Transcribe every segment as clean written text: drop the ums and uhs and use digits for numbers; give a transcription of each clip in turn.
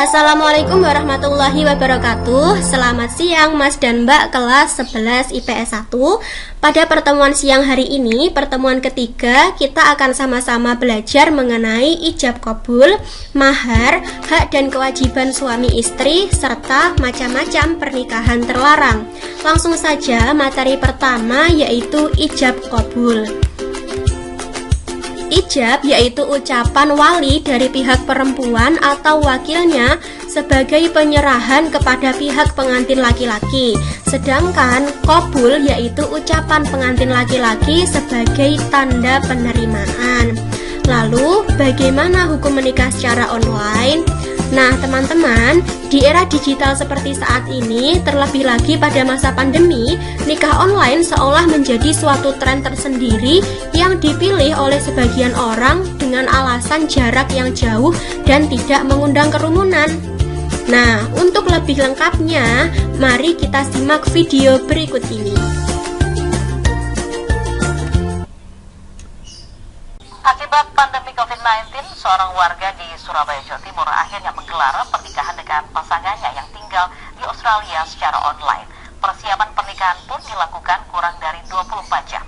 Assalamualaikum warahmatullahi wabarakatuh. Selamat siang Mas dan Mbak kelas 11 IPS 1. Pada pertemuan siang hari ini, pertemuan ketiga, kita akan sama-sama belajar mengenai ijab kabul, mahar, hak dan kewajiban suami istri, serta macam-macam pernikahan terlarang. Langsung saja materi pertama yaitu ijab kabul. Ijab yaitu ucapan wali dari pihak perempuan atau wakilnya sebagai penyerahan kepada pihak pengantin laki-laki. Sedangkan qabul yaitu ucapan pengantin laki-laki sebagai tanda penerimaan. Lalu, bagaimana hukum menikah secara online? Nah, teman-teman, di era digital seperti saat ini, terlebih lagi pada masa pandemi, nikah online seolah menjadi suatu tren tersendiri yang dipilih oleh sebagian orang dengan alasan jarak yang jauh dan tidak mengundang kerumunan. Nah, untuk lebih lengkapnya, mari kita simak video berikut ini. Akibat pandemi COVID-19, seorang warga di Surabaya, Jawa Timur akhirnya menggelar pernikahan dengan pasangannya yang tinggal di Australia secara online. Persiapan pernikahan pun dilakukan kurang dari 24 jam.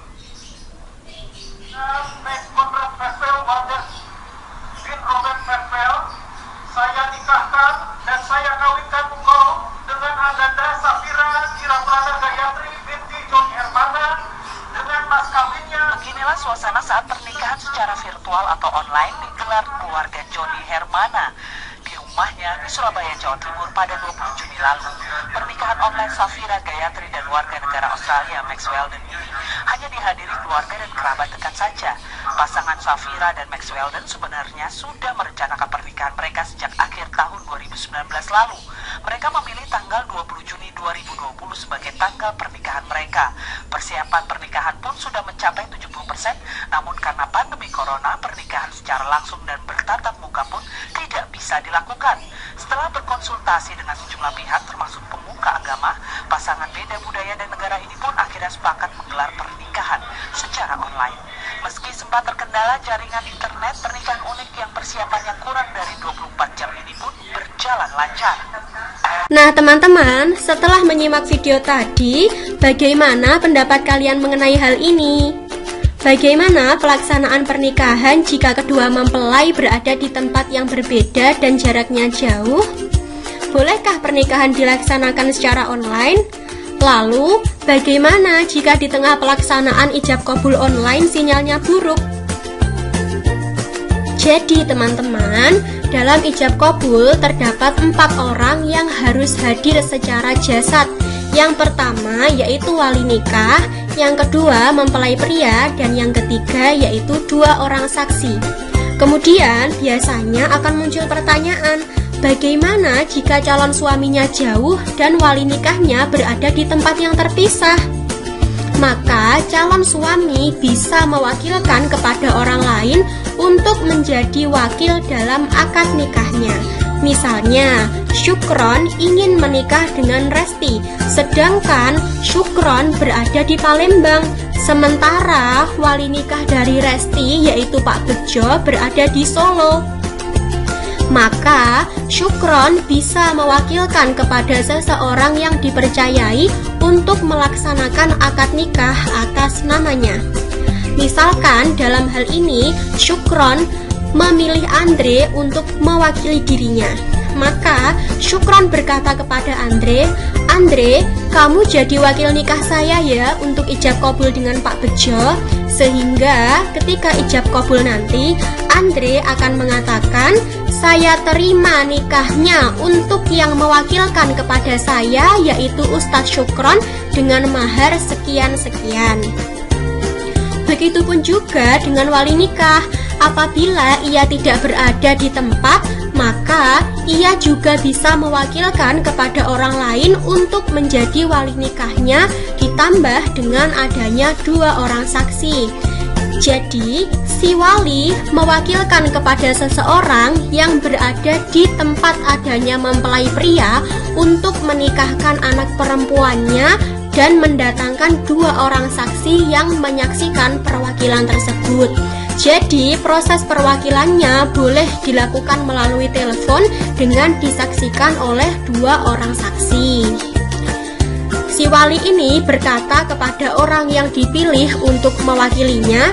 Saya nikahkan dan saya kawinkan engkau dengan Ananda Safira Iraprana Gayatri binti John Hermana dengan mas kawinnya. Beginilah suasana saat pernikahan secara virtual atau online digelar keluarga Joni Hermana di rumahnya di Surabaya, Jawa Timur pada 20 Juni lalu. Pernikahan online Safira Gayatri dan warga negara Australia Max Weldon ini hanya dihadiri keluarga dan kerabat dekat saja. Pasangan Safira dan Max Weldon sebenarnya sudah merencanakan pernikahan mereka sejak akhir tahun 2019 lalu. Mereka memilih tanggal 20 Juni 2020 sebagai tanggal pernikahan mereka. Persiapan pernikahan pun sudah mencapai 70%, namun karena pandemi corona, pernikahan secara langsung dan bertatap muka pun tidak bisa dilakukan. Setelah berkonsultasi dengan sejumlah pihak termasuk pemuka agama, pasangan beda budaya dan negara ini pun akhirnya sepakat menggelar pernikahan secara online. Meski sempat terkendala jaringan internet, pernikahan unik yang persiapannya kurang dari 24 jam ini pun berjalan lancar. Nah, teman-teman, setelah menyimak video tadi, bagaimana pendapat kalian mengenai hal ini? Bagaimana pelaksanaan pernikahan jika kedua mempelai berada di tempat yang berbeda dan jaraknya jauh? Bolehkah pernikahan dilaksanakan secara online? Lalu, bagaimana jika di tengah pelaksanaan ijab kabul online sinyalnya buruk? Jadi, teman-teman, dalam ijab kabul terdapat 4 orang yang harus hadir secara jasad. Yang pertama yaitu wali nikah, yang kedua mempelai pria, dan yang ketiga yaitu 2 orang saksi. Kemudian biasanya akan muncul pertanyaan, bagaimana jika calon suaminya jauh dan wali nikahnya berada di tempat yang terpisah? Maka calon suami bisa mewakilkan kepada orang lain untuk menjadi wakil dalam akad nikahnya. Misalnya, Syukron ingin menikah dengan Resti, sedangkan Syukron berada di Palembang. Sementara wali nikah dari Resti yaitu Pak Bejo berada di Solo. Maka Syukron bisa mewakilkan kepada seseorang yang dipercayai untuk melaksanakan akad nikah atas namanya. Misalkan dalam hal ini Syukron memilih Andre untuk mewakili dirinya. Maka Syukron berkata kepada Andre, "Andre, kamu jadi wakil nikah saya ya untuk ijab kabul dengan Pak Bejo." Sehingga ketika ijab kabul nanti, Andre akan mengatakan, "Saya terima nikahnya untuk yang mewakilkan kepada saya yaitu Ustadz Syukron dengan mahar sekian-sekian." Begitupun juga dengan wali nikah. Apabila ia tidak berada di tempat, maka ia juga bisa mewakilkan kepada orang lain untuk menjadi wali nikahnya, ditambah dengan adanya 2 orang saksi. Jadi, si wali mewakilkan kepada seseorang yang berada di tempat adanya mempelai pria untuk menikahkan anak perempuannya dan mendatangkan 2 orang saksi yang menyaksikan perwakilan tersebut. Jadi proses perwakilannya boleh dilakukan melalui telepon dengan disaksikan oleh 2 orang saksi. Si wali ini berkata kepada orang yang dipilih untuk mewakilinya,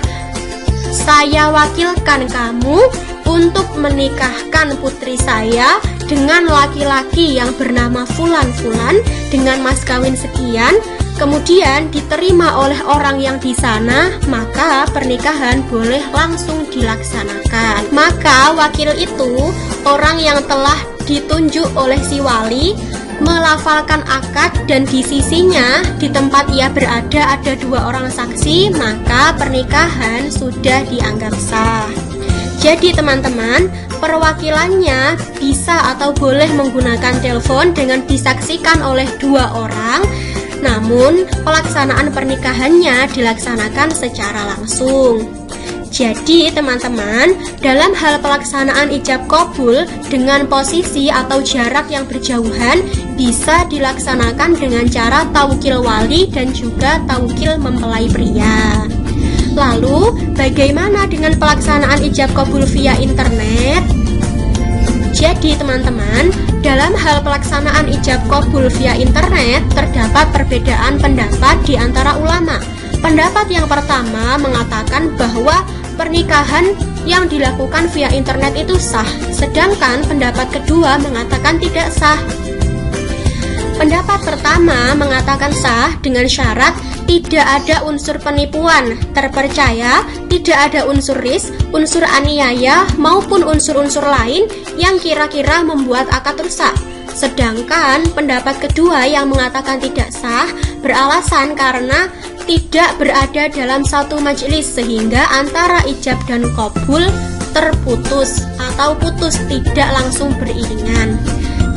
"Saya wakilkan kamu untuk menikahkan putri saya dengan laki-laki yang bernama Fulan-Fulan dengan mas kawin sekian, kemudian diterima oleh orang yang di sana, maka pernikahan boleh langsung dilaksanakan." Maka wakil itu, orang yang telah ditunjuk oleh si wali, melafalkan akad dan di sisinya, di tempat ia berada ada 2 orang saksi, maka pernikahan sudah dianggap sah. Jadi teman-teman, perwakilannya bisa atau boleh menggunakan telepon dengan disaksikan oleh 2 orang, namun pelaksanaan pernikahannya dilaksanakan secara langsung. Jadi teman-teman, dalam hal pelaksanaan ijab qabul dengan posisi atau jarak yang berjauhan bisa dilaksanakan dengan cara taukil wali dan juga taukil mempelai pria. Lalu, bagaimana dengan pelaksanaan ijab qabul via internet? Jadi teman-teman, dalam hal pelaksanaan ijab qabul via internet terdapat perbedaan pendapat di antara ulama. Pendapat yang pertama mengatakan bahwa pernikahan yang dilakukan via internet itu sah, sedangkan pendapat kedua mengatakan tidak sah. Pendapat pertama mengatakan sah dengan syarat tidak ada unsur penipuan, terpercaya, tidak ada unsur ris, unsur aniaya, maupun unsur-unsur lain yang kira-kira membuat akad rusak. Sedangkan pendapat kedua yang mengatakan tidak sah beralasan karena tidak berada dalam satu majelis sehingga antara ijab dan qabul terputus atau putus, tidak langsung beriringan.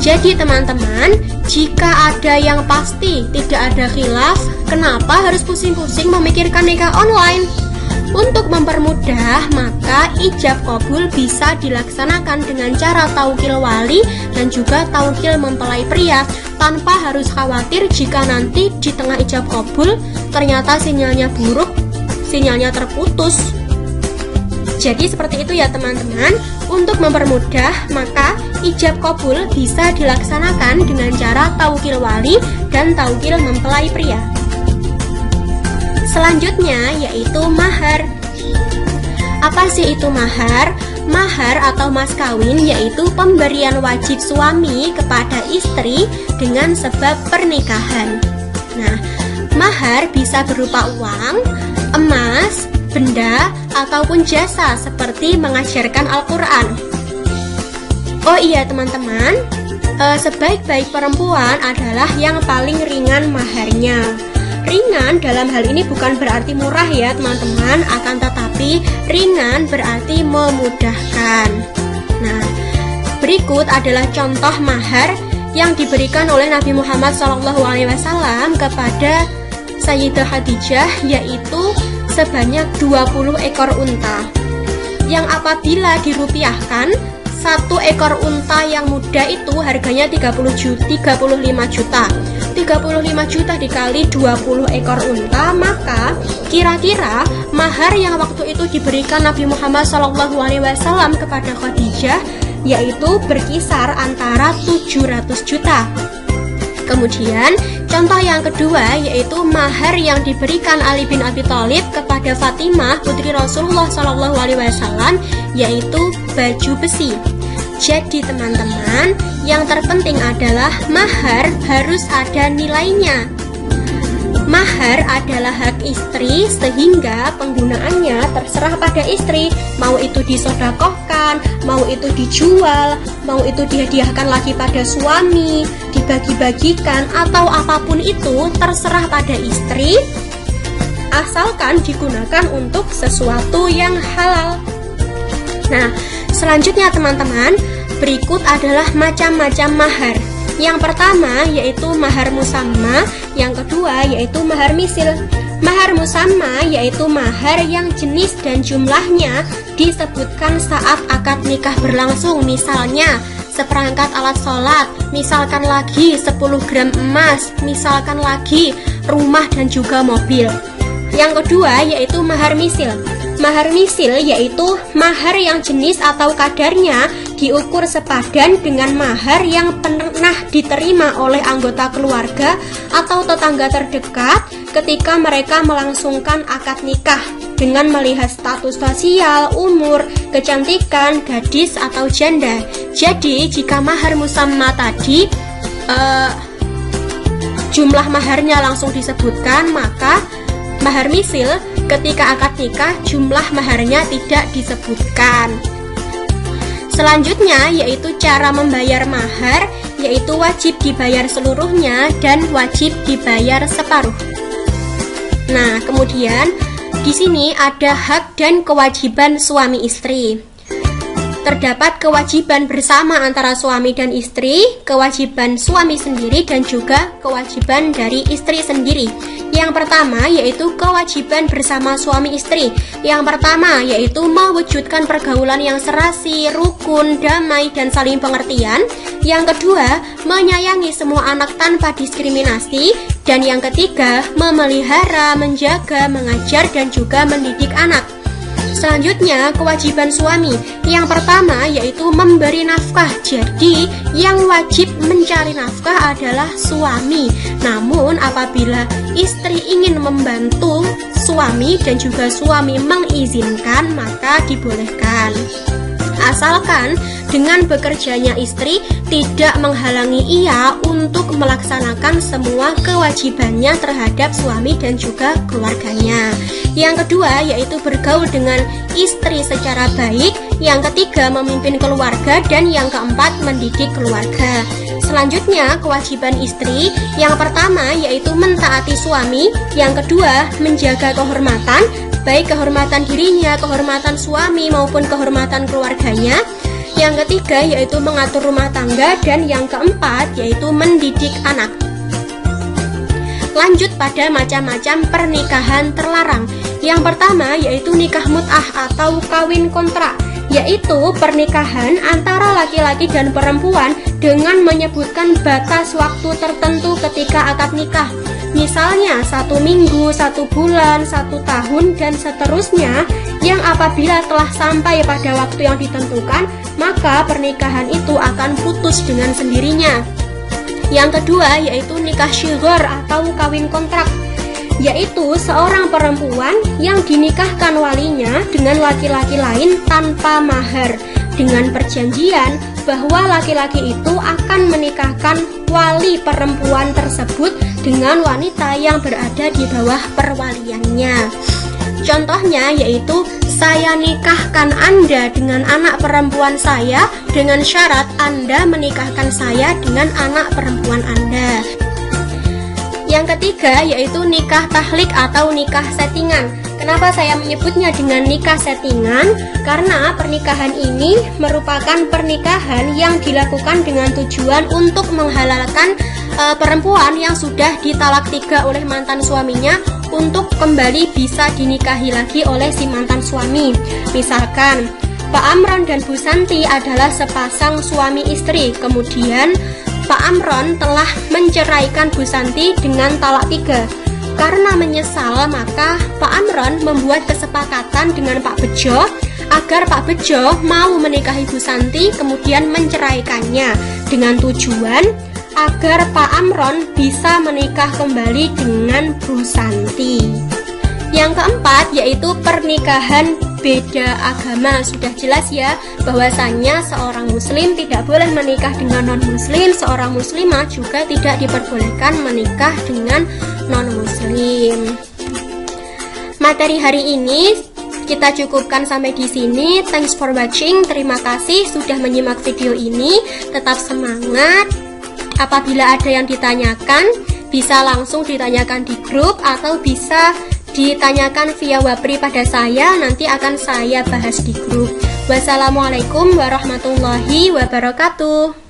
Jadi teman-teman, jika ada yang pasti tidak ada khilaf, kenapa harus pusing-pusing memikirkan nikah online? Untuk mempermudah, maka ijab qabul bisa dilaksanakan dengan cara taukil wali dan juga taukil mempelai pria tanpa harus khawatir jika nanti di tengah ijab qabul ternyata sinyalnya buruk, sinyalnya terputus. Jadi seperti itu ya teman-teman. Untuk mempermudah, maka ijab qabul bisa dilaksanakan dengan cara taukil wali dan taukil mempelai pria. Selanjutnya yaitu mahar. Apa sih itu mahar? Mahar atau mas kawin yaitu pemberian wajib suami kepada istri dengan sebab pernikahan. Nah, mahar bisa berupa uang, emas, benda, ataupun jasa seperti mengajarkan Al-Quran. Oh iya teman-teman, sebaik-baik perempuan adalah yang paling ringan maharnya. Ringan dalam hal ini bukan berarti murah ya teman-teman, akan tetapi ringan berarti memudahkan. Nah, berikut adalah contoh mahar yang diberikan oleh Nabi Muhammad SAW kepada Sayyidah Khadijah, yaitu sebanyak 20 ekor unta, yang apabila dirupiahkan, 1 ekor unta yang muda itu harganya 35 juta. 35 juta dikali 20 ekor unta, maka kira-kira mahar yang waktu itu diberikan Nabi Muhammad SAW kepada Khadijah yaitu berkisar antara 700 juta. Kemudian contoh yang kedua yaitu mahar yang diberikan Ali bin Abi Thalib kepada Fatimah putri Rasulullah SAW yaitu baju besi. Jadi teman-teman, yang terpenting adalah mahar harus ada nilainya. Mahar adalah hak istri sehingga penggunaannya terserah pada istri. Mau itu disedekahkan, mau itu dijual, mau itu dihadiahkan lagi pada suami, dibagi-bagikan, atau apapun itu terserah pada istri, asalkan digunakan untuk sesuatu yang halal. Nah, selanjutnya teman-teman, berikut adalah macam-macam mahar. Yang pertama yaitu mahar musamma, yang kedua yaitu mahar misil. Mahar musamma yaitu mahar yang jenis dan jumlahnya disebutkan saat akad nikah berlangsung. Misalnya seperangkat alat sholat, misalkan lagi 10 gram emas, misalkan lagi rumah dan juga mobil. Yang kedua yaitu mahar misil. Mahar misil yaitu mahar yang jenis atau kadarnya diukur sepadan dengan mahar yang pernah diterima oleh anggota keluarga atau tetangga terdekat ketika mereka melangsungkan akad nikah dengan melihat status sosial, umur, kecantikan, gadis atau janda. Jadi jika mahar musamma tadi jumlah maharnya langsung disebutkan, maka mahar misil ketika akad nikah jumlah maharnya tidak disebutkan. Selanjutnya yaitu cara membayar mahar, yaitu wajib dibayar seluruhnya dan wajib dibayar separuh. Nah, kemudian di sini ada hak dan kewajiban suami istri. Terdapat kewajiban bersama antara suami dan istri, kewajiban suami sendiri dan juga kewajiban dari istri sendiri. Yang pertama yaitu kewajiban bersama suami istri. Yang pertama yaitu mewujudkan pergaulan yang serasi, rukun, damai, dan saling pengertian. Yang kedua, menyayangi semua anak tanpa diskriminasi. Dan yang ketiga, memelihara, menjaga, mengajar, dan juga mendidik anak. Selanjutnya, kewajiban suami. Yang pertama yaitu memberi nafkah. Jadi, yang wajib mencari nafkah adalah suami. Namun, apabila istri ingin membantu suami dan juga suami mengizinkan, maka dibolehkan. Asalkan dengan bekerjanya istri tidak menghalangi ia untuk melaksanakan semua kewajibannya terhadap suami dan juga keluarganya. Yang kedua yaitu bergaul dengan istri secara baik. Yang ketiga memimpin keluarga. Dan yang keempat mendidik keluarga. Selanjutnya kewajiban istri. Yang pertama yaitu mentaati suami. Yang kedua menjaga kehormatan, baik kehormatan dirinya, kehormatan suami maupun kehormatan keluarganya. Yang ketiga yaitu mengatur rumah tangga. Dan yang keempat yaitu mendidik anak. Lanjut pada macam-macam pernikahan terlarang. Yang pertama yaitu nikah mut'ah atau kawin kontrak, yaitu pernikahan antara laki-laki dan perempuan dengan menyebutkan batas waktu tertentu ketika akad nikah. Misalnya 1 minggu, 1 bulan, 1 tahun, dan seterusnya, yang apabila telah sampai pada waktu yang ditentukan, maka pernikahan itu akan putus dengan sendirinya. Yang kedua yaitu nikah syighar atau kawin kontrak, yaitu seorang perempuan yang dinikahkan walinya dengan laki-laki lain tanpa mahar, dengan perjanjian bahwa laki-laki itu akan menikahkan wali perempuan tersebut dengan wanita yang berada di bawah perwaliannya. Contohnya yaitu, saya nikahkan Anda dengan anak perempuan saya dengan syarat Anda menikahkan saya dengan anak perempuan Anda. Yang ketiga yaitu nikah tahlik atau nikah settingan. Kenapa saya menyebutnya dengan nikah settingan? Karena pernikahan ini merupakan pernikahan yang dilakukan dengan tujuan untuk menghalalkan perempuan yang sudah ditalak 3 oleh mantan suaminya untuk kembali bisa dinikahi lagi oleh si mantan suami. Misalkan Pak Amron dan Bu Santi adalah sepasang suami istri. Kemudian Pak Amron telah menceraikan Bu Santi dengan talak 3. Karena menyesal, maka Pak Amron membuat kesepakatan dengan Pak Bejo agar Pak Bejo mau menikahi Bu Santi kemudian menceraikannya, dengan tujuan agar Pak Amron bisa menikah kembali dengan Bu Santi. Yang keempat yaitu pernikahan beda agama. Sudah jelas ya bahwasannya seorang muslim tidak boleh menikah dengan non-muslim, seorang muslimah juga tidak diperbolehkan menikah dengan non-muslim. Materi hari ini kita cukupkan sampai di sini. Thanks for watching. Terima kasih sudah menyimak video ini. Tetap semangat. Apabila ada yang ditanyakan, bisa langsung ditanyakan di grup atau bisa ditanyakan via wapri pada saya, nanti akan saya bahas di grup. Wassalamualaikum warahmatullahi wabarakatuh.